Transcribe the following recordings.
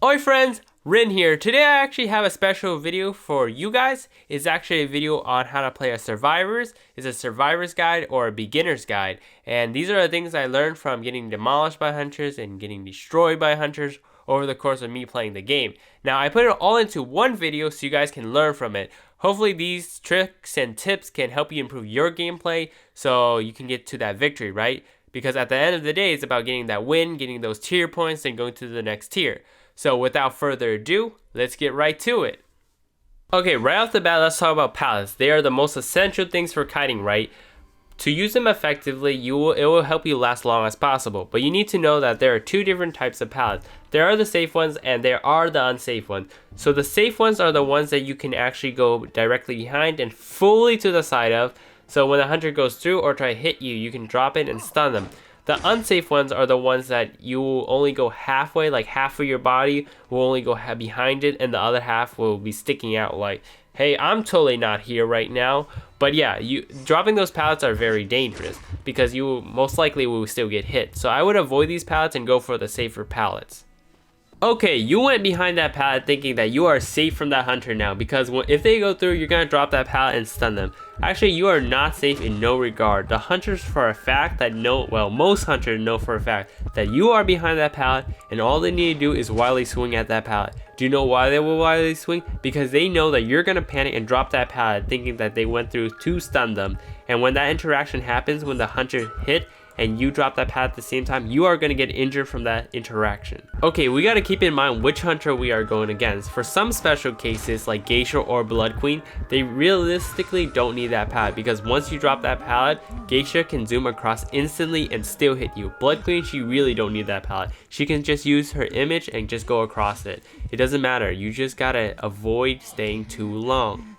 Oi friends, Rin here. Today I actually have a special video for you guys. It's actually a video on how to play a Survivors. It's a Survivors guide or a beginner's guide. And these are the things I learned from getting demolished by hunters and getting destroyed by hunters over the course of me playing the game. Now I put it all into one video so you guys can learn from it. Hopefully these tricks and tips can help you improve your gameplay so you can get to that victory, right? Because at the end of the day, it's about getting that win, getting those tier points, and going to the next tier. So without further ado, let's get right to it. Okay, right off the bat, let's talk about pallets. They are the most essential things for kiting, right? To use them effectively, it will help you last long as possible. But you need to know that there are two different types of pallets. There are the safe ones and there are the unsafe ones. So the safe ones are the ones that you can actually go directly behind and fully to the side of. So when the hunter goes through or try to hit you, you can drop it and stun them. The unsafe ones are the ones that you will only go halfway, like half of your body will only go behind it and the other half will be sticking out like, hey, I'm totally not here right now. But yeah, dropping those pallets are very dangerous because you most likely will still get hit. So I would avoid these pallets and go for the safer pallets. Okay, you went behind that pallet thinking that you are safe from that hunter now because if they go through, you're going to drop that pallet and stun them. Actually, you are not safe in no regard. The hunters for a fact that most hunters know for a fact that you are behind that pallet and all they need to do is wildly swing at that pallet. Do you know why they will wildly swing? Because they know that you're going to panic and drop that pallet thinking that they went through to stun them. And when that interaction happens, when the hunter hit, and you drop that pad at the same time, you are going to get injured from that interaction. Okay, we got to keep in mind which hunter we are going against. For some special cases like Geisha or Blood Queen, they realistically don't need that pad because once you drop that pallet, Geisha can zoom across instantly and still hit you. Blood Queen, she really don't need that pallet. She can just use her image and just go across it. It doesn't matter, you just gotta avoid staying too long.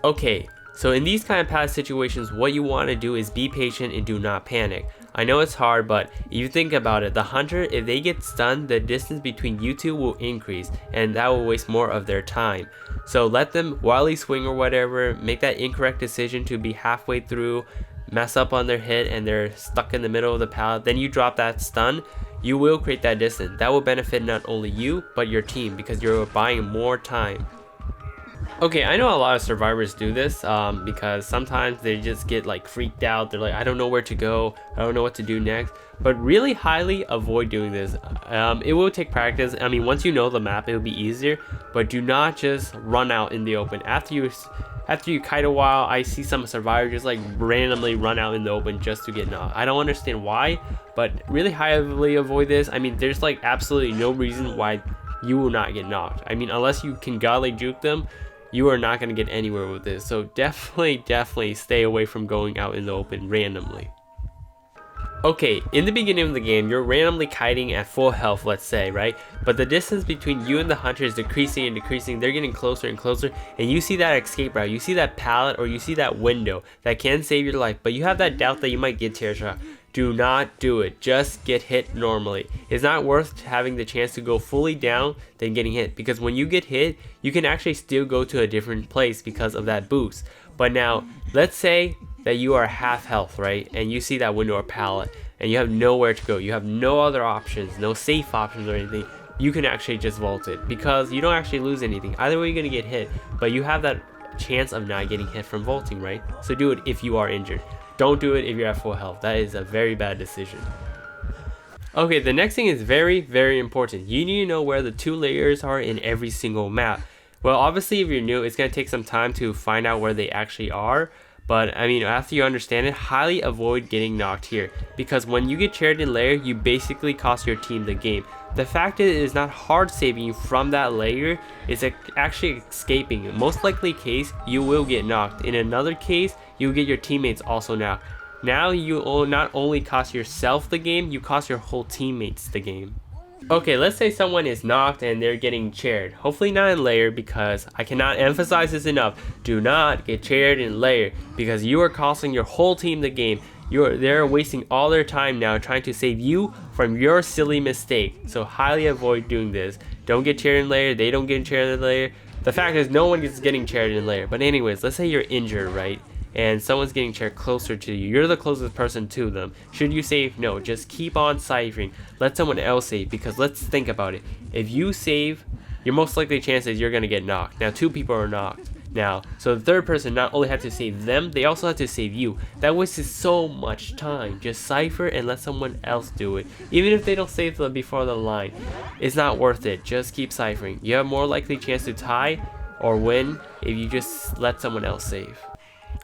Okay, so in these kind of pallet situations, what you want to do is be patient and do not panic. I know it's hard, but if you think about it, the hunter, if they get stunned, the distance between you two will increase and that will waste more of their time. So let them wildly swing or whatever, make that incorrect decision to be halfway through, mess up on their hit and they're stuck in the middle of the pallet, then you drop that stun, you will create that distance. That will benefit not only you, but your team because you're buying more time. Okay, I know a lot of survivors do this because sometimes they just get like freaked out. They're like, I don't know where to go. I don't know what to do next. But really highly avoid doing this. It will take practice. I mean, once you know the map, it will be easier. But do not just run out in the open. After you kite a while, I see some survivors just like randomly run out in the open just to get knocked. I don't understand why, but really highly avoid this. I mean, there's like absolutely no reason why you will not get knocked. I mean, unless you can godly juke them, you are not going to get anywhere with this. So definitely stay away from going out in the open randomly. Okay, in the beginning of the game, you're randomly kiting at full health, let's say, right? But the distance between you and the hunter is decreasing and decreasing. They're getting closer and closer, and you see that escape route, you see that pallet, or you see that window that can save your life, but you have that doubt that you might get tear shot. Do not do it. Just get hit normally. It's not worth having the chance to go fully down than getting hit, because when you get hit, you can actually still go to a different place because of that boost. But now, let's say that you are half health, right? And you see that window or pallet and you have nowhere to go. You have no other options, no safe options or anything. You can actually just vault it because you don't actually lose anything. Either way, you're going to get hit, but you have that chance of not getting hit from vaulting, right? So do it if you are injured. Don't do it if you're at full health. That is a very bad decision. Okay, the next thing is very important. You need to know where the two layers are in every single map. Well, obviously if you're new, it's going to take some time to find out where they actually are. But I mean, after you understand it, highly avoid getting knocked here. Because when you get chaired in layer, you basically cost your team the game. The fact is, it is not hard saving you from that layer, it's actually escaping. In most likely case, you will get knocked. In another case, you will get your teammates also knocked. Now you will not only cost yourself the game, you cost your whole teammates the game. Okay, let's say someone is knocked and they're getting chaired. Hopefully not in layer, because I cannot emphasize this enough. Do not get chaired in layer because you are costing your whole team the game. They're wasting all their time now trying to save you from your silly mistake. So highly avoid doing this. Don't get chaired in layer. They don't get chaired in layer. The fact is no one is getting chaired in layer. But anyways, let's say you're injured, right? and someone's getting chair closer to you. You're the closest person to them. Should you save? No, just keep on ciphering. Let someone else save, because let's think about it. If you save, your most likely chance is you're gonna get knocked. Now 2 people are knocked now, so the third person not only had to save them, they also had to save you. That wastes so much time. Just cipher and let someone else do it. Even if they don't save them before the line, it's not worth it. Just keep ciphering. You have more likely chance to tie or win if you just let someone else save.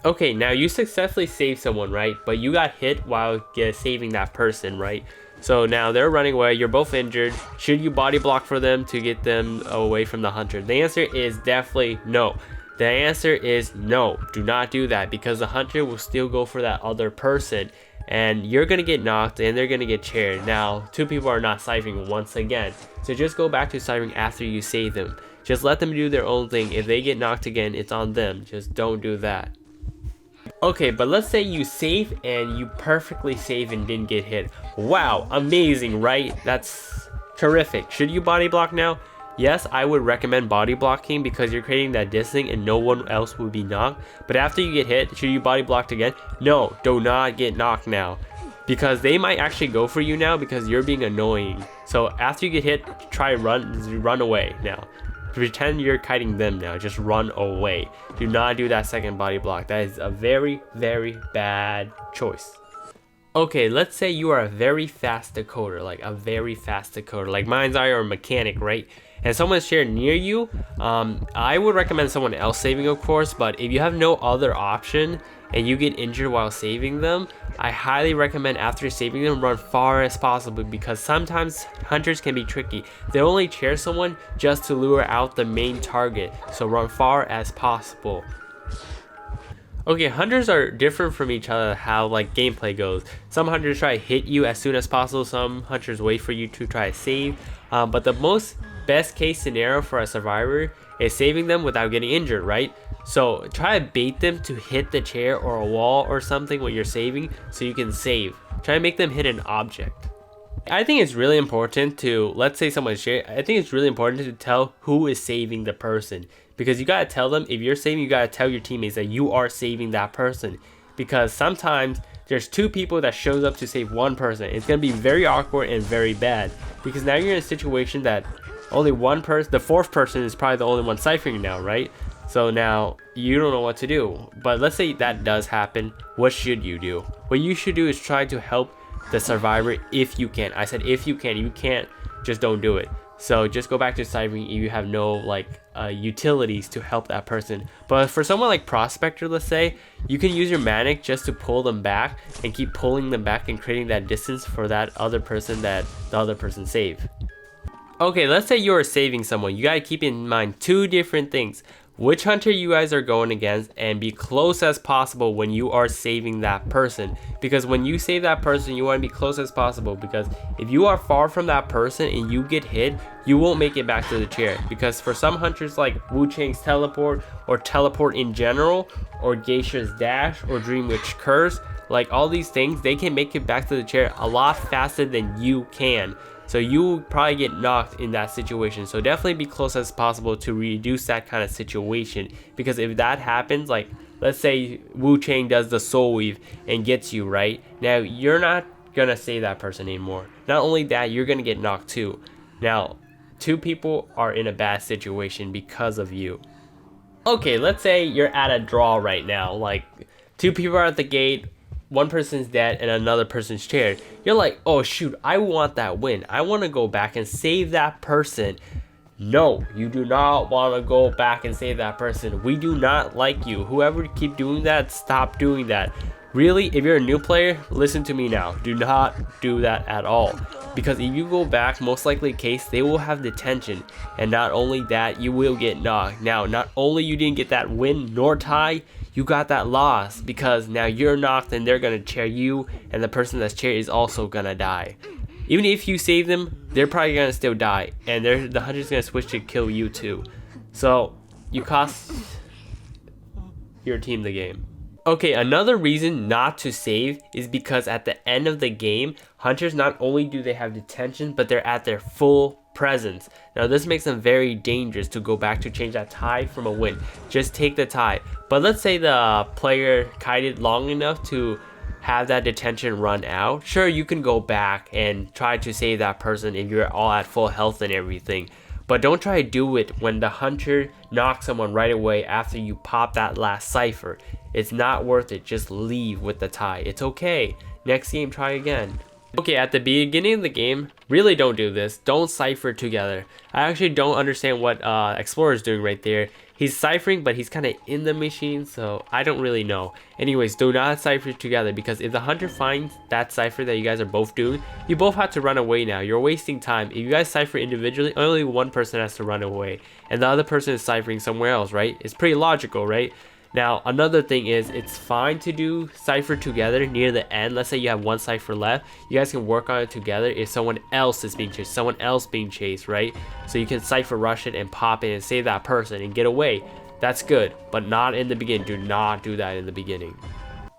Okay, now you successfully saved someone, right? But you got hit while saving that person, right? So now they're running away, you're both injured. Should you body block for them to get them away from the hunter? The answer is definitely no. The answer is no, do not do that, because the hunter will still go for that other person and you're gonna get knocked and they're gonna get chaired. Now 2 people are not ciphering once again, so just go back to ciphering after you save them. Just let them do their own thing. If they get knocked again, it's on them. Just don't do that. Okay, but let's say you save and you perfectly save and didn't get hit. Wow, amazing, right? That's terrific. Should you body block now? Yes, I would recommend body blocking because you're creating that distance and no one else would be knocked. But after you get hit, should you body blocked again? No, do not get knocked now, because they might actually go for you now because you're being annoying. So after you get hit, try run away now. Pretend you're kiting them now. Just run away. Do not do that second body block. That is a very, very bad choice. Okay, let's say you are a very fast decoder, like Mind's Eye or a mechanic, right? And someone's chair near you. I would recommend someone else saving, of course, but if you have no other option and you get injured while saving them, I highly recommend after saving them, run far as possible, because sometimes hunters can be tricky. They only chair someone just to lure out the main target, so run far as possible. Okay, hunters are different from each other how like gameplay goes. Some hunters try to hit you as soon as possible, some hunters wait for you to try to save, but the best case scenario for a survivor is saving them without getting injured, right? So try to bait them to hit the chair or a wall or something when you're saving so you can save. Try to make them hit an object. I think it's really important to, let's say someone's chair, I think it's really important to tell who is saving the person, because you gotta tell them, if you're saving, you gotta tell your teammates that you are saving that person, because sometimes there's 2 people that shows up to save 1 person. It's gonna be very awkward and very bad, because now you're in a situation that only 1 person, the 4th person is probably the only one ciphering now, right? So now you don't know what to do. But let's say that does happen. What should you do? What you should do is try to help the survivor if you can. I said if you can. You can't, just don't do it. So just go back to ciphering if you have no utilities to help that person. But for someone like Prospector, let's say, you can use your manic just to pull them back and keep pulling them back and creating that distance for that other person that the other person saved. Okay, let's say you're saving someone. You gotta keep in mind 2 different things. Which hunter you guys are going against, and be close as possible when you are saving that person, because when you save that person, you want to be close as possible, because if you are far from that person and you get hit, you won't make it back to the chair. Because for some hunters like Wu Chang's teleport, or teleport in general, or Geisha's dash, or Dream Witch curse, like all these things, they can make it back to the chair a lot faster than you can. So you will probably get knocked in that situation. So definitely be close as possible to reduce that kind of situation. Because if that happens, like let's say Wu Chang does the soul weave and gets you, right? Now you're not gonna save that person anymore. Not only that, you're gonna get knocked too. Now 2 people are in a bad situation because of you. Okay, let's say you're at a draw right now. Like 2 people are at the gate. 1 person's dead and another person's chaired. You're like, oh shoot, I want that win. I want to go back and save that person. No, you do not want to go back and save that person. We do not like you. Whoever keep doing that, stop doing that. Really, if you're a new player, listen to me now. Do not do that at all. Because if you go back, most likely case, they will have detention. And not only that, you will get knocked. Now, not only you didn't get that win nor tie, you got that loss, because now you're knocked and they're gonna chair you, and the person that's chaired is also gonna die. Even if you save them, they're probably gonna still die, and the hunter's gonna switch to kill you too. So you cost your team the game. Okay, another reason not to save is because at the end of the game, hunters, not only do they have detention, but they're at their full presence. Now this makes them very dangerous to go back to change that tie from a win. Just take the tie. But let's say the player kited long enough to have that detention run out. Sure, you can go back and try to save that person if you're all at full health and everything. But don't try to do it when the hunter knocks someone right away after you pop that last cipher. It's not worth it. Just leave with the tie. It's okay. Next game, try again. Okay, at the beginning of the game, really don't do this. Don't cipher together. I actually don't understand what Explorer is doing right there. He's ciphering, but he's kind of in the machine, so I don't really know. Anyways, do not cipher together, because if the hunter finds that cipher that you guys are both doing, you both have to run away now. You're wasting time. If you guys cipher individually, only one person has to run away, and the other person is ciphering somewhere else, right? It's pretty logical, right? Now, another thing is, it's fine to do cipher together near the end. Let's say you have one cipher left. You guys can work on it together if someone else is being chased, right? So you can cipher rush it and pop it and save that person and get away. That's good, but not in the beginning. Do not do that in the beginning.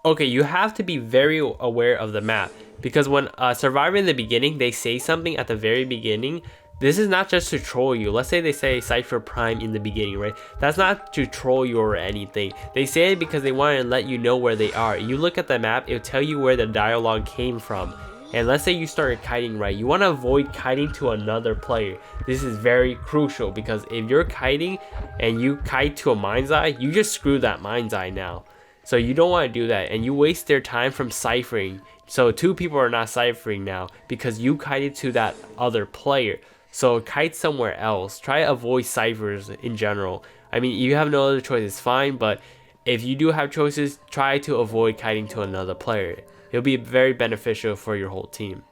Okay, you have to be very aware of the map, because when a survivor in the beginning, they say something at the very beginning. This is not just to troll you. Let's say they say Cypher Prime in the beginning, right? That's not to troll you or anything. They say it because they want to let you know where they are. You look at the map, it'll tell you where the dialogue came from. And let's say you started kiting, right? You want to avoid kiting to another player. This is very crucial, because if you're kiting and you kite to a mind's eye, you just screw that mind's eye now. So you don't want to do that, and you waste their time from ciphering. So two people are not ciphering now because you kited to that other player. So kite somewhere else. Try to avoid ciphers in general. I mean, you have no other choice, it's fine, but if you do have choices, try to avoid kiting to another player. It'll be very beneficial for your whole team.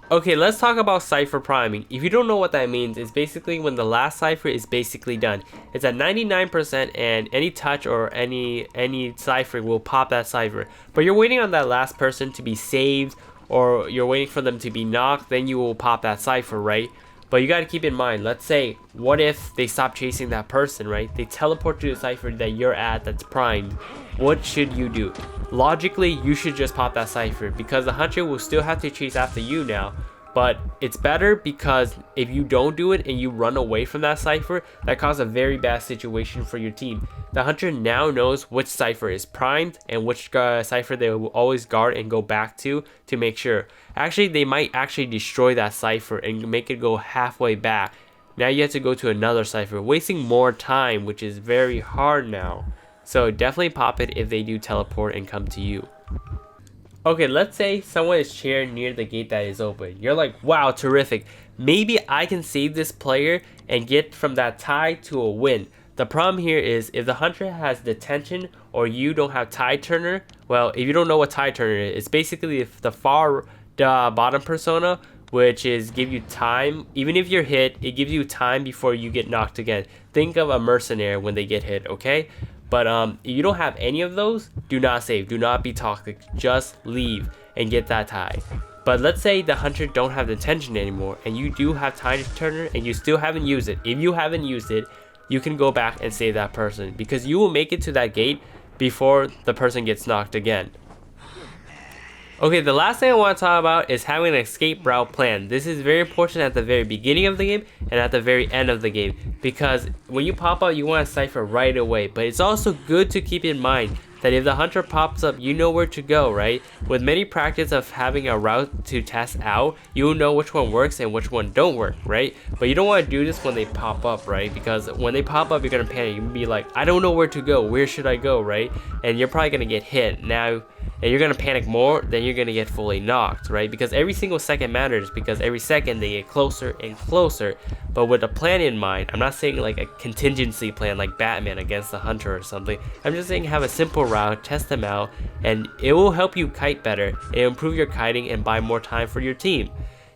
Okay, let's talk about cipher priming. If you don't know what that means, it's basically when the last cipher is basically done. It's at 99%, and any touch or any cipher will pop that cipher. But you're waiting on that last person to be saved, or you're waiting for them to be knocked, then you will pop that cipher, right? But you got to keep in mind, let's say, what if they stop chasing that person, right? They teleport to the cipher that you're at that's primed. What should you do? Logically, you should just pop that cipher, because the hunter will still have to chase after you now. But it's better, because if you don't do it and you run away from that cipher, that causes a very bad situation for your team. The hunter now knows which cipher is primed and which cipher they will always guard and go back to make sure. Actually, they might actually destroy that cipher and make it go halfway back. Now you have to go to another cipher, wasting more time, which is very hard now. So definitely pop it if they do teleport and come to you. Okay, let's say someone is chained near the gate that is open. You're like, wow, terrific. Maybe I can save this player and get from that tie to a win. The problem here is, if the hunter has detention or you don't have tie turner, well, if you don't know what tie turner is, it's basically the far bottom persona, which is give you time. Even if you're hit, it gives you time before you get knocked again. Think of a mercenary when they get hit, okay? But if you don't have any of those, do not save. Do not be toxic. Just leave and get that tie. But let's say the hunter don't have detention anymore, and you do have tie turner and you still haven't used it. If you haven't used it, you can go back and save that person, because you will make it to that gate before the person gets knocked again. Okay, the last thing I want to talk about is having an escape route plan. This is very important at the very beginning of the game and at the very end of the game, because when you pop out, you want to cipher right away. But it's also good to keep in mind that if the hunter pops up, you know where to go, right? With many practice of having a route to test out, you will know which one works and which one don't work, right? But you don't want to do this when they pop up, right? Because when they pop up, you're going to panic. You'll be like, I don't know where to go. Where should I go, right? And you're probably going to get hit. Now, and you're going to panic more, then you're going to get fully knocked, right? Because every single second matters, because every second they get closer and closer. But with a plan in mind, I'm not saying like a contingency plan like Batman against the hunter or something. I'm just saying have a simple route, test them out, and it will help you kite better and improve your kiting and buy more time for your team.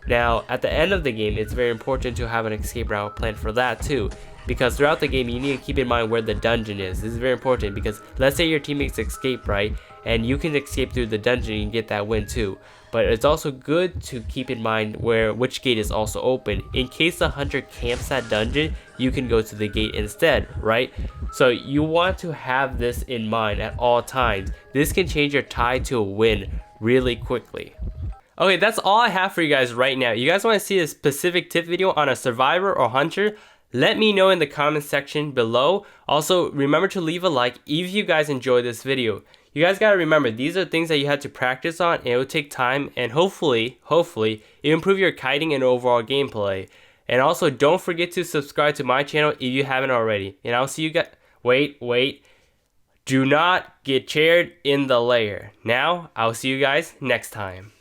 Now, at the end of the game, it's very important to have an escape route plan for that too. Because throughout the game, you need to keep in mind where the dungeon is. This is very important, because let's say your teammates escape, right? And you can escape through the dungeon and get that win too. But it's also good to keep in mind which gate is also open. In case the hunter camps that dungeon, you can go to the gate instead, right? So you want to have this in mind at all times. This can change your tie to a win really quickly. Okay, that's all I have for you guys right now. You guys want to see a specific tip video on a survivor or hunter? Let me know in the comment section below. Also, remember to leave a like if you guys enjoyed this video. You guys gotta remember, these are things that you have to practice on, and it will take time, and hopefully, it'll improve your kiting and overall gameplay. And also, don't forget to subscribe to my channel if you haven't already. And I'll see you guys. Wait. Do not get chaired in the lair. Now, I'll see you guys next time.